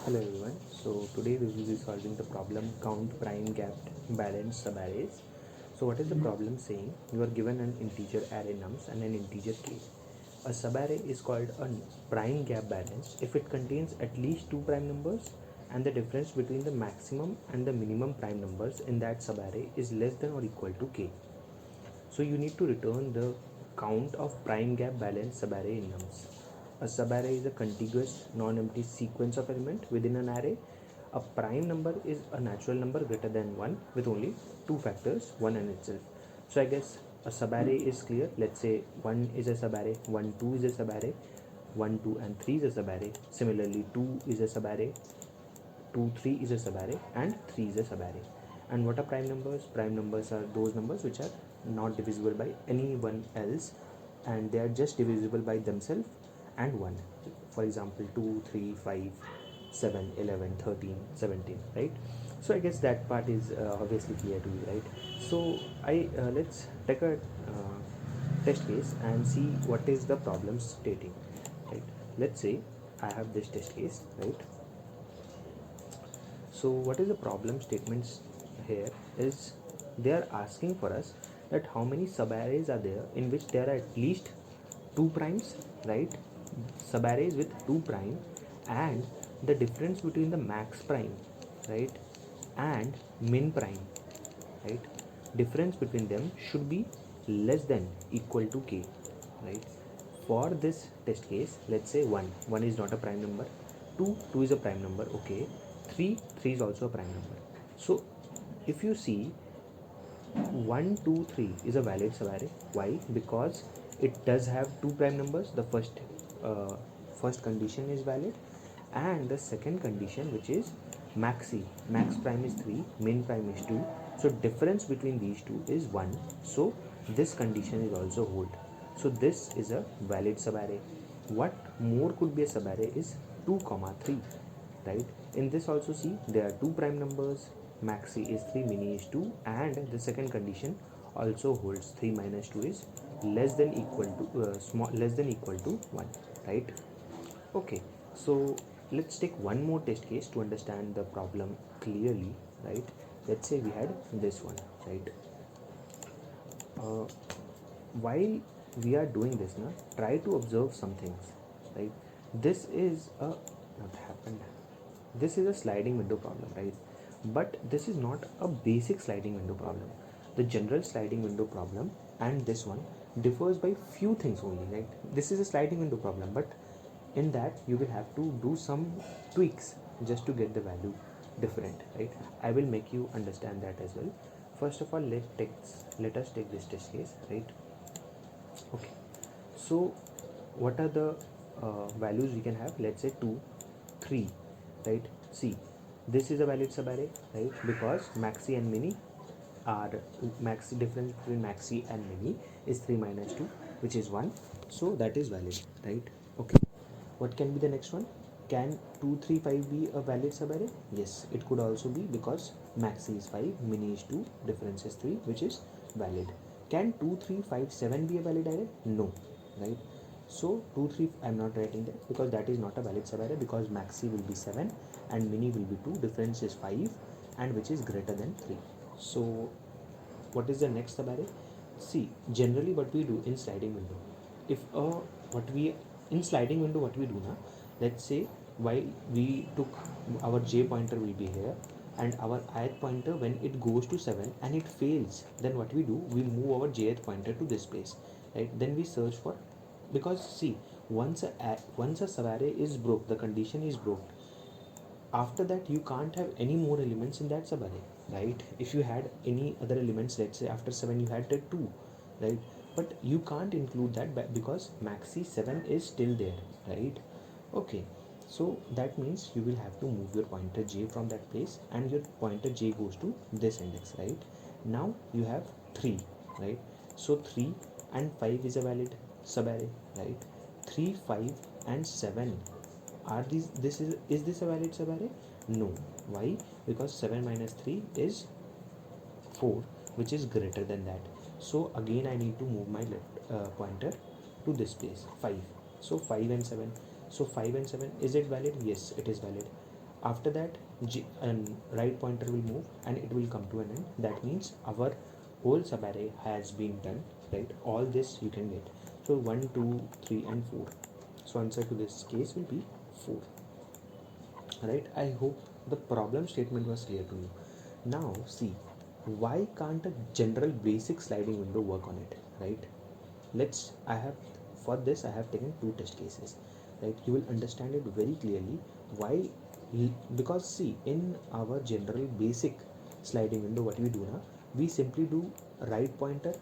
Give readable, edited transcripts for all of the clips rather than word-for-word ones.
Hello everyone. So today we will be solving the problem count prime gap balanced subarrays. So what is the problem saying? You are given an integer array nums and an integer k. A subarray is called a prime gap balanced if it contains at least two prime numbers and the difference between the maximum and the minimum prime numbers in that subarray is less than or equal to k. So you need to return the count of prime gap balanced subarray in nums. A subarray is a contiguous non-empty sequence of elements within an array. A prime number is a natural number greater than 1 with only two factors, 1 and itself. So I guess a subarray is clear. Let's say 1 is a subarray, 1, 2 is a subarray, 1, 2 and 3 is a subarray. Similarly 2 is a subarray, 2, 3 is a subarray and 3 is a subarray. And what are prime numbers? Prime numbers are those numbers which are not divisible by anyone else and they are just divisible by themselves and 1. For example 2, 3, 5, 7, 11, 13, 17, right? So I guess that part is obviously clear to you, right? So let's take a test case and see what is the problem stating, right? Let's say I have this test case, right? So what is the problem statements here is they are asking for us that how many subarrays are there in which there are at least two primes, right? Subarrays with two prime and the difference between the max prime, right, and min prime, right? Difference between them should be less than equal to k, right? For this test case, let's say 1 is not a prime number, 2 is a prime number, okay, 3 is also a prime number. So if you see 1 2 3 is a valid subarray. Why? Because it does have two prime numbers. The first condition is valid and the second condition, which is max prime is 3, min prime is 2, so difference between these two is 1, so this condition is also hold. So this is a valid subarray. What more could be a subarray is 2 comma 3, right? In this also see there are two prime numbers, maxi is 3, mini is 2, and the second condition also holds. 3 minus 2 is less than equal to less than equal to 1, right? Okay, so let's take one more test case to understand the problem clearly, right? Let's say we had this one, right? uh, while we are doing this now, try to observe some things, right? This is a what happened, this is a sliding window problem, right? But this is not a basic sliding window problem. The general sliding window problem and this one differs by few things only, right? This is a sliding window problem, but in that you will have to do some tweaks just to get the value different, right? I will make you understand that as well. First of all, let us take this test case, right? Okay, so what are the values we can have? Let's say 2 3, right? See, this is a valid subarray, right? Because maxi and mini are maxi, difference between maxi and mini is 3 minus 2, which is 1, so that is valid, right? Okay, what can be the next one? Can 2 3 5 be a valid subarray? Yes, it could also be, because maxi is 5, mini is 2, difference is 3, which is valid. Can 2 3 5 7 be a valid array? No, right? So 2 3 I'm not writing that because that is not a valid subarray, because maxi will be 7 and mini will be 2, difference is 5, and which is greater than 3. So what is the next subarray? See, generally what we do in sliding window, if what we in sliding window what we do now, let's say while we took our j pointer will be here and our ith pointer, when it goes to 7 and it fails, then what we do, we move our jth pointer to this place, right? Then we search for, because see, once a subarray is broke, the condition is broke, after that you can't have any more elements in that subarray, right? If you had any other elements, let's say after 7 you had the 2, right? But you can't include that because maxi 7 is still there, right? Okay, so that means you will have to move your pointer j from that place and your pointer j goes to this index, right? Now you have 3, right? So 3 and 5 is a valid subarray, right? 3 5 and 7 are these, is this a valid subarray? No. Why? Because 7 minus 3 is 4, which is greater than that. So again I need to move my pointer to this place, 5. So 5 and 7, so 5 and 7, is it valid? Yes, it is valid. after that and right pointer will move and it will come to an end. That means our whole subarray has been done, right? All this you can get. So 1, 2, 3 and 4. So answer to this case will be 4, right? I hope the problem statement was clear to you. Now see, why can't a general basic sliding window work on it, right? For this I have taken 2 test cases, right? You will understand it very clearly why. Because see, in our general basic sliding window, what we do now, we simply do right pointer.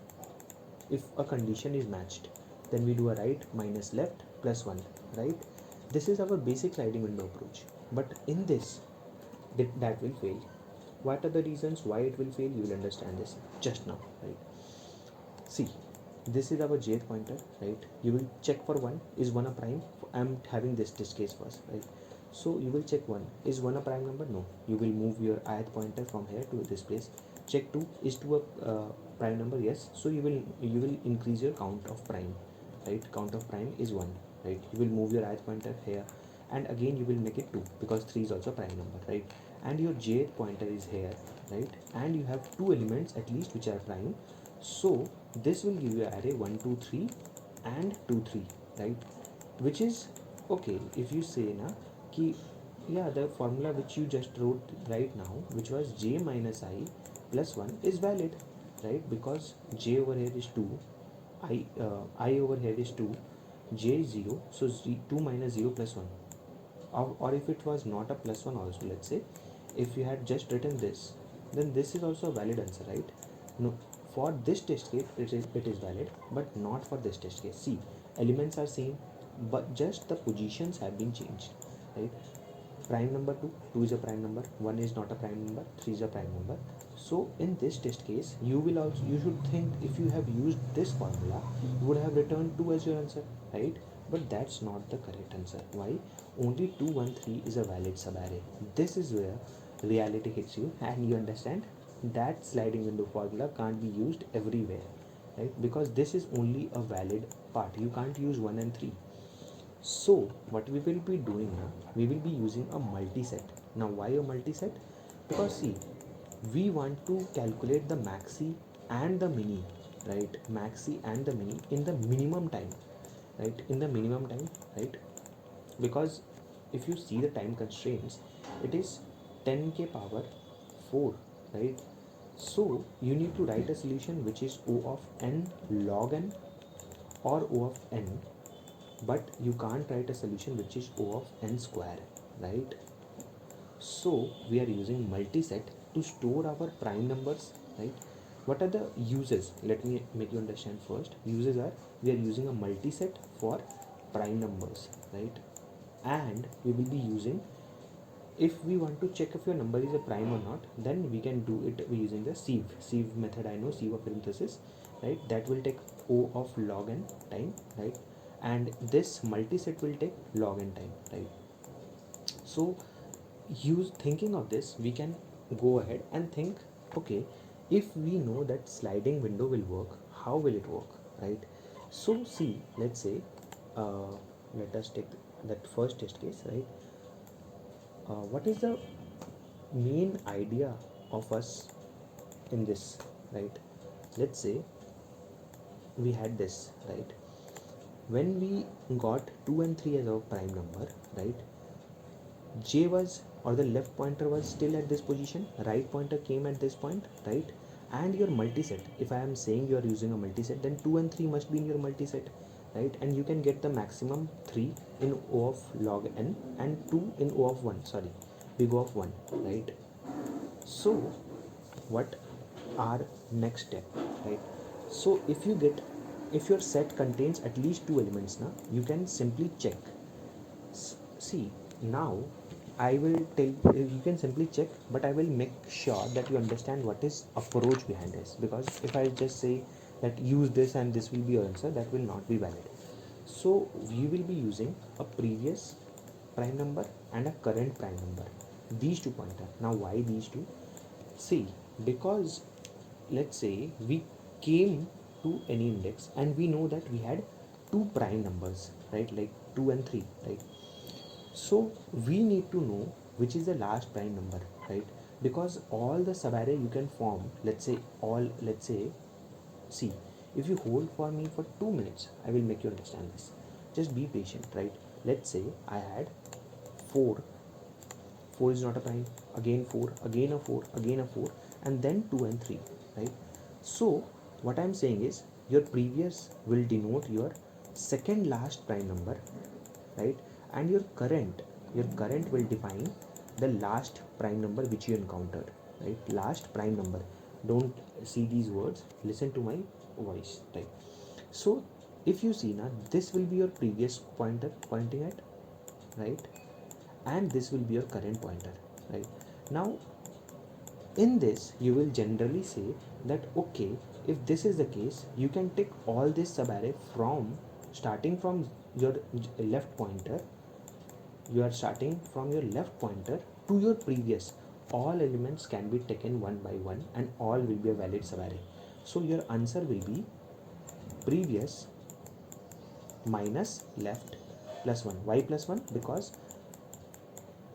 If a condition is matched, then we do a right minus left plus 1, right? This is our basic sliding window approach. But in this, that will fail. What are the reasons why it will fail? You will understand this just now, right? See, this is our jth pointer, right? You will check for 1, is 1 a prime? I'm having this case first, right? So you will check 1, is 1 a prime number? No. You will move your ith pointer from here to this place. Check 2, is 2 a prime number? Yes. So you will increase your count of prime, right? Count of prime is 1, right? You will move your ith pointer here, and again you will make it 2 because 3 is also prime number, right? And your jth pointer is here, right? And you have 2 elements at least which are prime. So this will give you array 1, 2, 3 and 2, 3, right? Which is okay if you say na ki, yeah, the formula which you just wrote right now, which was j minus I plus 1, is valid, right? Because j over here is 2, I over here is 2, j is 0, so 2 minus 0 plus 1. Or if it was not a plus 1 also, let's say if you had just written this, then this is also a valid answer, right? No, for this test case it is valid, but not for this test case. See, elements are same, but just the positions have been changed, right? Prime number 2 is a prime number, 1 is not a prime number, 3 is a prime number. So in this test case, you should think, if you have used this formula, you would have returned 2 as your answer, right? But that's not the correct answer. Why? Only 2, 1, 3 is a valid subarray. This is where reality hits you and you understand that sliding window formula can't be used everywhere, right? Because this is only a valid part. You can't use 1 and 3. So what we will be doing now, we will be using a multiset. Now why a multiset? Because see, we want to calculate the maxi and the mini, right? Maxi and the mini in the minimum time, right? In the minimum time, right? Because if you see the time constraints, it is 10k power 4, right? So you need to write a solution which is O of n log n or O of n, but you can't write a solution which is O of n square, right? So we are using multiset to store our prime numbers, right? What are the uses? Let me make you understand first. Uses are, we are using a multiset for prime numbers, right? And we will be using, if we want to check if your number is a prime or not, then we can do it using the sieve method. I know, sieve of Eratosthenes, right? That will take O of log n time, right? And this multiset will take log n time, right? So thinking of this, we can go ahead and think, okay, if we know that sliding window will work, how will it work, right? So see, let's say let us take that first test case, right? What is the main idea of us in this, right? Let's say we had this, right? When we got 2 and 3 as our prime number, right? J was, or the left pointer was still at this position, right pointer came at this point, right? And your multiset, if I am saying you are using a multiset, then 2 and 3 must be in your multiset, right? And you can get the maximum 3 in O of log n and 2 in O of 1, sorry, big O of 1, right? So what are next step, right? So if your set contains at least 2 elements now, you can simply check. See, now I will tell you can simply check, but I will make sure that you understand what is approach behind this, because if I just say that use this and this will be your answer, that will not be valid. So we will be using a previous prime number and a current prime number, these 2 pointer. Now why these 2? See, because let's say we came to any index and we know that we had 2 prime numbers, right? Like 2 and 3, right? So we need to know which is the last prime number, right? Because all the subarray you can form, let's say, see, if you hold for me for 2 minutes, I will make you understand this. Just be patient, right? Let's say I had 4. 4 is not a prime, again 4, again a 4, again a 4, and then 2 and 3, right? So what I'm saying is your previous will denote your second last prime number, right? And your current will define the last prime number which you encountered, right? Last prime number. Don't see these words, listen to my voice, right? So if you see now, this will be your previous pointer pointing at, right? And this will be your current pointer, right? Now in this you will generally say that, okay, if this is the case, you can take all this subarray from starting from your left pointer. You are starting from your left pointer to your previous. All elements can be taken one by one and all will be a valid subarray. So your answer will be previous minus left plus 1. Why plus 1? Because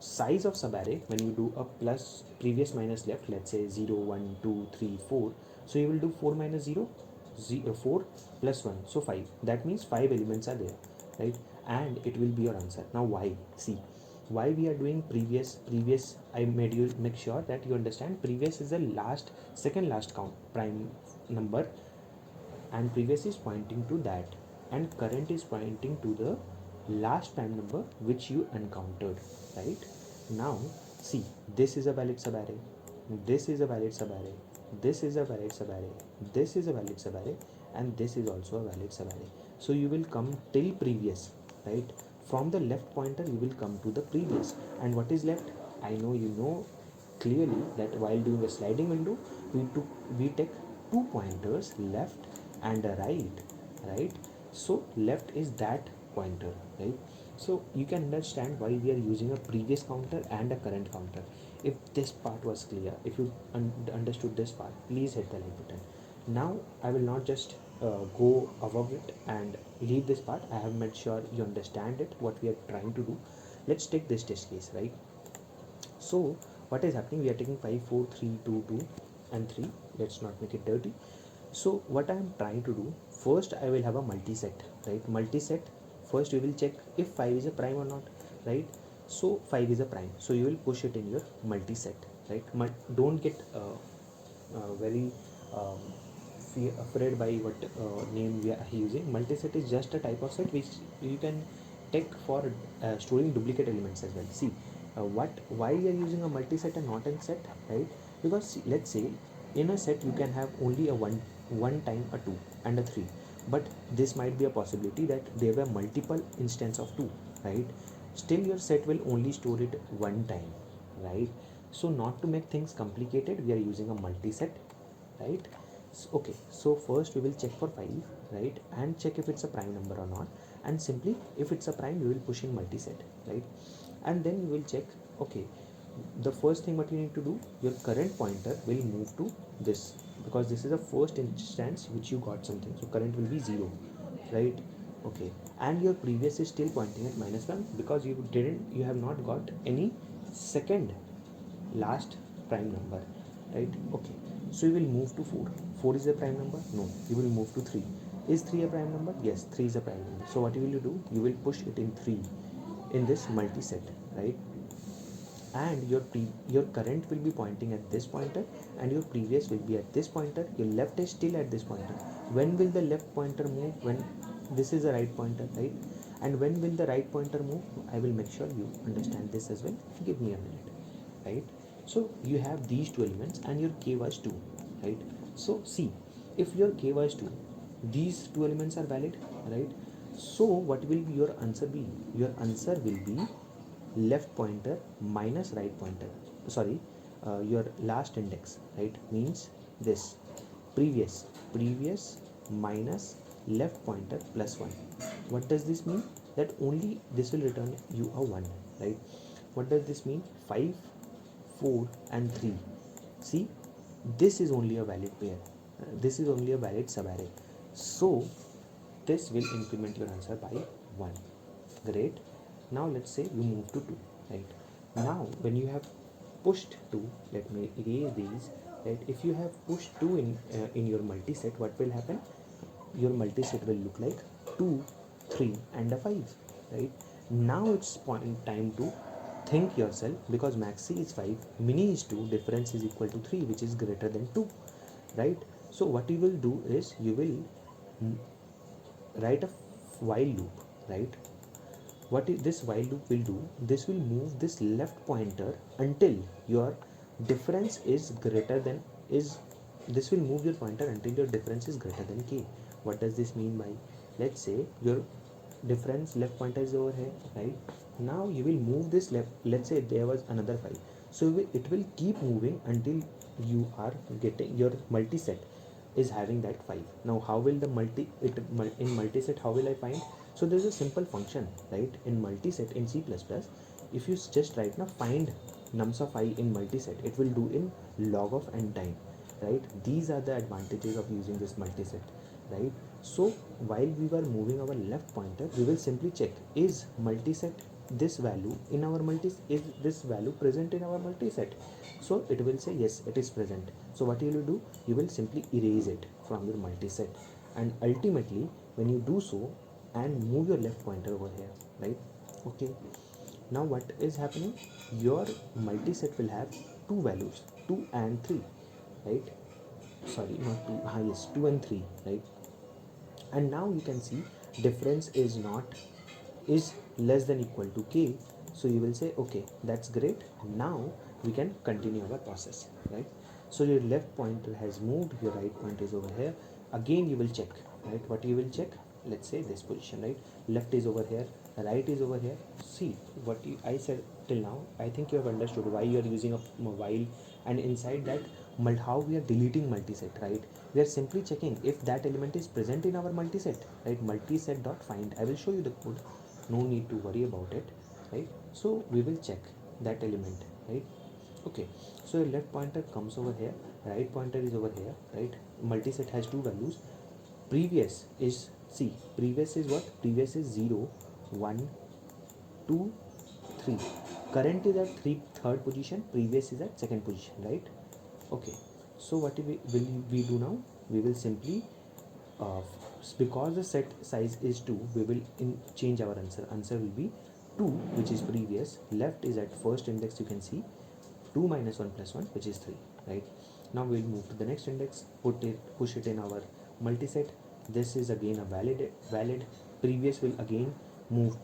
size of subarray, when you do a plus previous minus left, let's say 0 1 2 3 4, so you will do 4 minus 0, 4 plus 1, so 5. That means 5 elements are there, right? And it will be your answer. Now why? See, why we are doing previous, I made you make sure that you understand previous is the last, second last count prime number, and previous is pointing to that, and current is pointing to the last prime number which you encountered, right? Now see, this is a valid subarray, this is a valid subarray, this is a valid subarray, this is a valid subarray, and this is also a valid subarray. So you will come till previous, right? From the left pointer you will come to the previous, and what is left? I know you know clearly that while doing a sliding window, we take 2 pointers, left and a right? So left is that pointer, right? So you can understand why we are using a previous counter and a current counter. If this part was clear, if you understood this part, please hit the like button. Now I will not just go above it and leave this part. I have made sure you understand it, what we are trying to do. Let's take this test case, right? So what is happening, we are taking 5 4 3 2 2 and 3. Let's not make it dirty. So what I am trying to do, first I will have a multiset, right? Multiset, first we will check if 5 is a prime or not, right? So 5 is a prime, so you will push it in your multiset, right? Don't get very afraid by what name we are using. Multiset is just a type of set which you can take for storing duplicate elements as well. See, why we are using a multiset and not a set, right? Because see, let's say in a set you can have only a one time a 2 and a 3, but this might be a possibility that there were multiple instances of 2, right? Still your set will only store it one time, right? So not to make things complicated, we are using a multiset, right? So, okay, so first we will check for 5, right? And check if it's a prime number or not, and simply if it's a prime we will push in multiset, right? And then we will check, okay, the first thing what you need to do, your current pointer will move to this, because this is the first instance which you got something, so current will be 0, right? Okay, and your previous is still pointing at -1 because you have not got any second last prime number, right? Okay, so you will move to 4. 4 is a prime number? No. You will move to 3. Is 3 a prime number? Yes, 3 is a prime number. So what will you do? You will push it in 3 in this multiset, right? And your current will be pointing at this pointer, and your previous will be at this pointer. Your left is still at this pointer. When will the left pointer move? When this is the right pointer, right? And when will the right pointer move? I will make sure you understand this as well. Give me a minute, right? So you have these two elements and your k was 2, right? So see, if your k was 2, these two elements are valid, right? So what will be your answer be? Your answer will be left pointer minus right pointer, sorry, your last index, right? Means this previous minus left pointer plus 1. What does this mean? That only this will return you a 1, right? What does this mean? 5 4 and 3. See, this is only a valid pair, this is only a valid subarray, so this will increment your answer by 1. Great. Now let's say you move to 2, right? Now when you have pushed 2, let me erase these, right? If you have pushed 2 in your multiset, what will happen? Your multiset will look like 2, 3 and a 5, right? Now it's point time to think yourself, because maxi is 5, mini is 2, difference is equal to 3, which is greater than 2, right? So what you will do is you will write a while loop, right? This while loop will do, this will move this left pointer until your difference is greater than is this will move your pointer until your difference is greater than k. What does this mean by, let's say your difference left pointer is over here, right? Now you will move this left, let's say there was another 5, so it will keep moving until you are getting your multiset is having that 5. Now how will the in multiset, how will I find? So there's a simple function, right? In multiset in C++, if you just right now find nums of I in multiset, it will do in log of n time, right? These are the advantages of using this multiset, right? So while we were moving our left pointer, we will simply check, is multiset this value in our is this value present in our multiset? So it will say yes, it is present. So what you will do, you will simply erase it from your multiset, and ultimately when you do so and move your left pointer over here, right? Okay, now what is happening, your multiset will have two values, 2 and 3, right? Sorry, not 2, yes, 2 and 3, right? And now you can see difference is less than equal to k. So you will say okay, that's great, now we can continue our process, right? So your left pointer has moved, your right pointer is over here. Again you will check, right? What you will check, let's say this position, right? Left is over here, right is over here. See what I said till now, I think you have understood why you are using a while, and inside that how we are deleting multiset, right? We are simply checking if that element is present in our multiset, right? Multiset dot find, I will show you the code, no need to worry about it, right? So we will check that element, right? Okay, so your left pointer comes over here, right pointer is over here, right? Multiset has two values. Previous is, see, previous is what? Previous is 0, 1, 2, 3. Current is at third position, previous is at second position, right? Okay, so what we do now, we will simply uh, because the set size is 2, we will change our answer will be 2, which is previous, left is at first index, you can see 2 minus 1 plus 1, which is 3, right? Now we'll move to the next index, push it in our multiset. This is again a valid. Previous will again move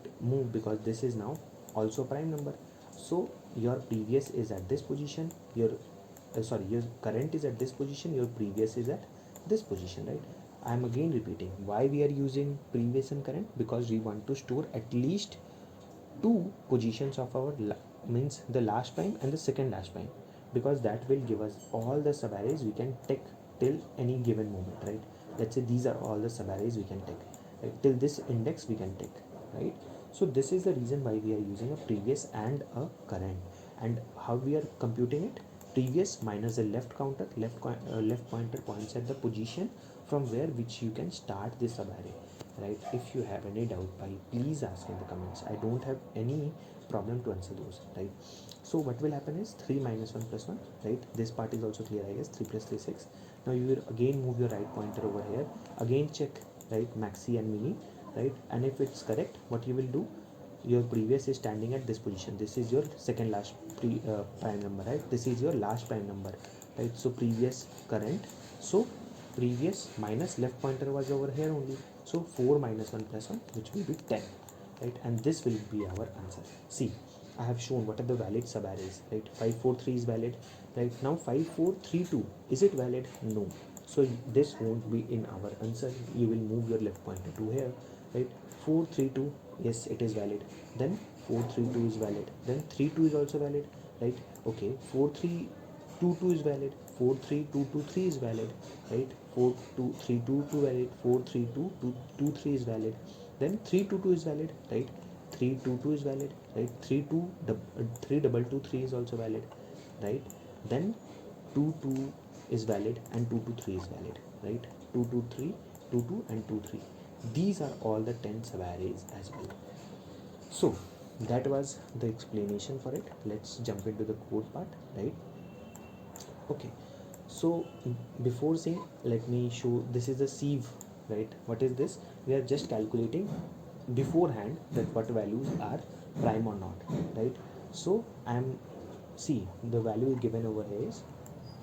because this is now also a prime number. So your previous is at this position, your your current is at this position, your previous is at this position, right? I am again repeating why we are using previous and current, because we want to store at least two positions of our means the last prime and the second last prime, because that will give us all the subarrays we can take till any given moment, right? Let's say these are all the subarrays we can take, right? Till this index we can take, right? So this is the reason why we are using a previous and a current. And how we are computing it, previous minus the left counter, left pointer points at the position from where which you can start this subarray, right? If you have any doubt, please ask in the comments, I don't have any problem to answer those, right? So what will happen is 3 minus 1 plus 1, right? This part is also clear, I guess. 3 plus 3 6. Now you will again move your right pointer over here, again check, right, maxi and mini, right? And if it's correct, what you will do, your previous is standing at this position, this is your second last prime number, right? This is your last prime number, right? So previous current, so previous minus left pointer was over here only, so 4 minus 1 plus 1, which will be 10, right? And this will be our answer. See, I have shown what are the valid subarrays, right? 543 is valid, right? Now 5432, is it valid? No. So this won't be in our answer. You will move your left pointer to here, right? 432, yes, it is valid. Then 432 is valid, then 32 is also valid, right? Okay, 4322 is valid, 43223 is valid, right? 42322 valid, 43223 is valid, then 322 is valid, right? 322 is valid, right? 3223 is also valid, right? Then 22 is valid and 223 is valid, right? 223, 22 and 23, these are all the 10 subarrays as well. So that was the explanation for it. Let's jump into the code part, right? Okay, so before saying, let me show, this is the sieve, right? What is this? We are just calculating beforehand that what values are prime or not, right? So I am, see, the value given over here is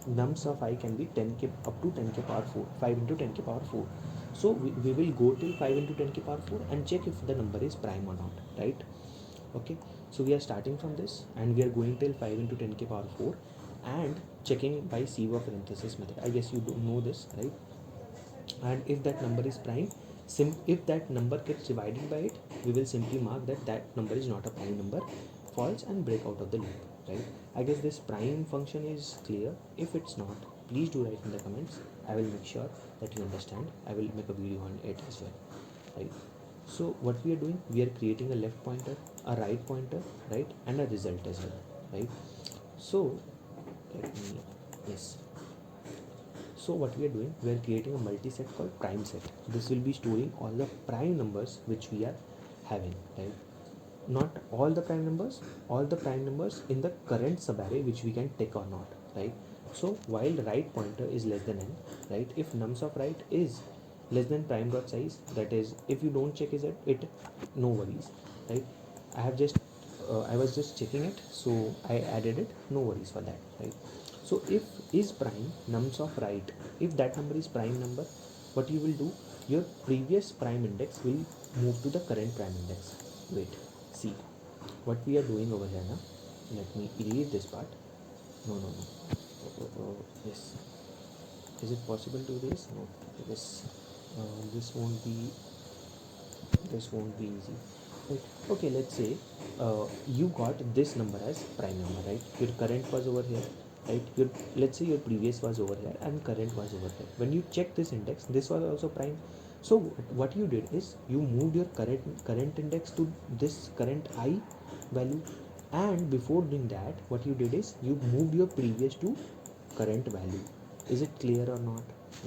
nums of I can be 10k up to 10k power 4, 5 into 10k power 4. So we will go till 5 into 10k power 4 and check if the number is prime or not, right? Okay, so we are starting from this and we are going till 5 into 10k power 4 and checking by sieve of parenthesis method. I guess you don't know this, right? And if that number is prime, if that number gets divided by it, we will simply mark that that number is not a prime number, false, and break out of the loop, right? I guess this prime function is clear. If it's not, please do write in the comments. I will make sure that you understand. I will make a video on it as well, right? So what we are doing, we are creating a left pointer, a right pointer, right, and a result as well, right? So let me, yes, so what we are doing, we are creating a multi-set called prime set. This will be storing all the prime numbers which we are having, right? Not all the prime numbers, all the prime numbers in the current subarray which we can take or not, right? So while right pointer is less than n, right? If nums of right is less than prime dot size, that is, if you don't check is it, no worries, right? I have just I was just checking it, so I added it, no worries for that, right? So if is prime nums of right, if that number is prime number, what you will do, your previous prime index will move to the current prime index. Wait, see what we are doing over here now. Let me erase this part. No, no, no. Yes, is it possible to erase? No, this this won't be, this won't be easy, right? Okay, let's say you got this number as prime number, right? Your current was over here, right? Your, let's say your previous was over here and current was over here. When you check this index, this was also prime. So what you did is you moved your current index to this current I value, and before doing that, what you did is you moved your previous to current value. Is it clear or not,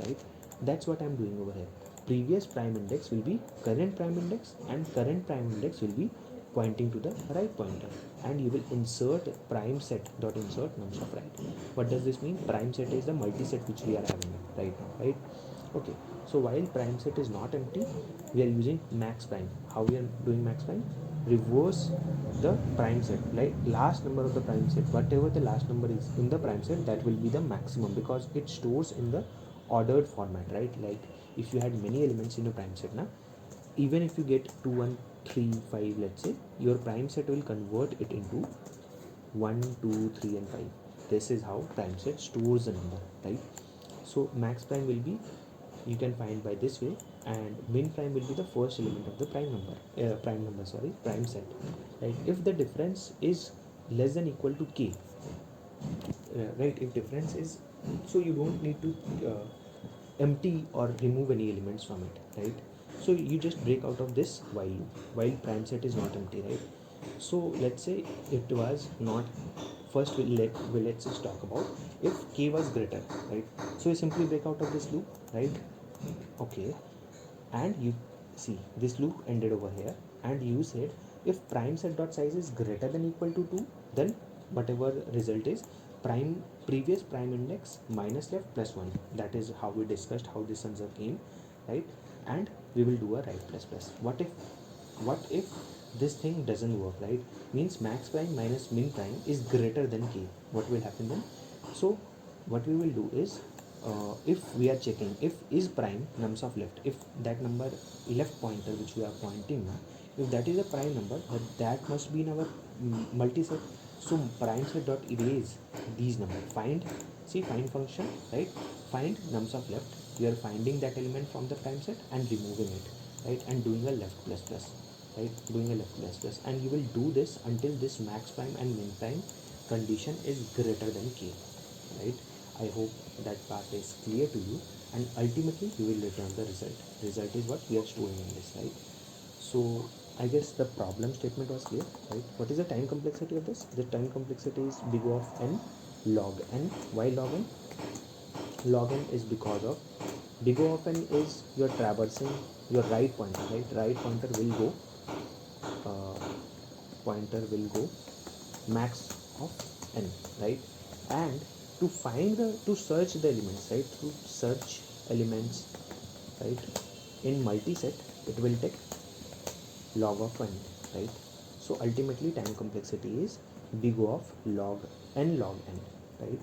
right? That's what I'm doing over here. Previous prime index will be current prime index and current prime index will be pointing to the right pointer, and you will insert prime set dot insert nums of right. What does this mean? Prime set is the multi-set which we are having right now, right? Okay, so while prime set is not empty, we are using maxPrime. How we are doing maxPrime? Reverse the prime set, like last number of the prime set, whatever the last number is in the prime set, that will be the maximum, because it stores in the ordered format, right? Like if you had many elements in your prime set now, even if you get 2 1 3 5, let's say, your prime set will convert it into 1 2 3 and 5. This is how prime set stores the number, right? So max prime will be, you can find by this way, and min prime will be the first element of the prime set, right? If the difference is less than equal to k, right, if difference is, so you don't need to empty or remove any elements from it, right? So you just break out of this while loop while prime set is not empty, right? So let's say it was not, first let's just talk about if k was greater, right? So you simply break out of this loop, right? Okay, and you see this loop ended over here, and you said if prime set dot size is greater than equal to 2, then whatever result is prime, previous prime index minus left plus 1. That is how we discussed how this answer came, right? And we will do a right plus plus. What if this thing doesn't work, right? Means max prime minus min prime is greater than k. What will happen then? So what we will do is, if we are checking if is prime nums of left, if that number left pointer which we are pointing now, if that is a prime number, that must be in our multi-set. So prime set dot erase these numbers, find, see, find function, right? Find nums of left, we are finding that element from the prime set and removing it, right? And doing a left plus plus, right? Doing a left plus plus, and you will do this until this max prime and min prime condition is greater than k, right? I hope that part is clear to you, and ultimately you will return the result. Result is what we are storing in this, right? So I guess the problem statement was clear, right? What is the time complexity of this? The time complexity is big O of n log n. Why log n? Log n is because of big O of n is your traversing your right pointer, right? Right pointer will go pointer will go max of n, right? And to search the elements, right, to search elements, right, in multiset, it will take log of n, right? So ultimately time complexity is big O of log n, right?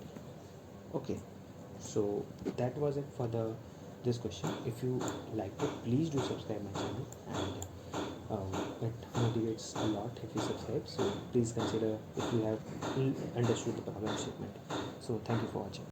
Okay, so that was it for this question. If you like it, please do subscribe my channel, and it motivates a lot if you subscribe. So please consider if you have understood the problem statement. So thank you for watching.